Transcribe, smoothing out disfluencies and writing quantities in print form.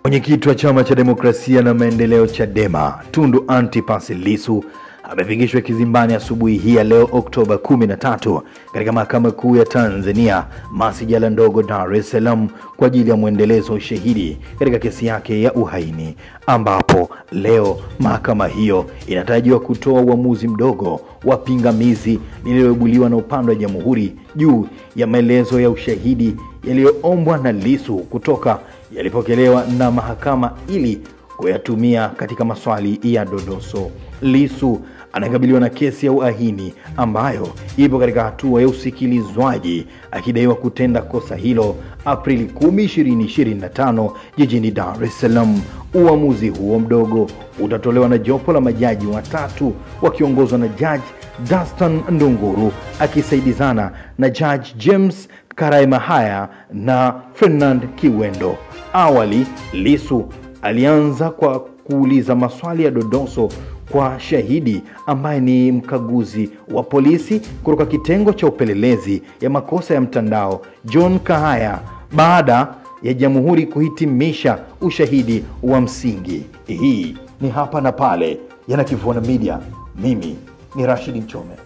Mwenyekiti wa Chama cha Demokrasia na Maendeleo Chadema, Tundu Antipas Lissu amefikishwa kizimbani asubuhi hii ya leo Oktoba 13 katika Mahakama Kuu ya Tanzania, Masjala ndogo Dar es Salaam kwa ajili ya muendelezo wa ushahidi katika kesi yake ya uhaini, ambapo leo mahakama hiyo inatarajiwa kutoa uamuzi mdogo wa pingamizi lililoibuliwa na upande wa Jamhuri juu ya maelezo ya ushahidi yaliyoombwa na Lissu kutoka yalipokelewa na mahakama ili kuyatumia katika maswali ya dodoso. Lissu anakabiliwa na kesi ya uhaini ambayo ipo katika hatua ya usikilizwaji, akidaiwa kutenda kosa hilo Aprili 10, 2025 jijini Dar es Salaam. Uamuzi huo mdogo utatolewa na jopo la majaji watatu wakiongozwa na Judge Dastan Ndunguru akisaidizana na Judge James Karaimahaya na Fernand Kiwendo. Awali Lissu alianza kwa kuuliza maswali ya dodoso kwa shahidi ambaye ni mkaguzi wa polisi kutoka kitengo cha upelelezi ya makosa ya mtandao John Kahaya, baada ya Jamhuri kuhitimisha ushahidi wa msingi. Hii ni Hapa na Pale, Yanakivona Media. Mimi ni Rashid Mchome.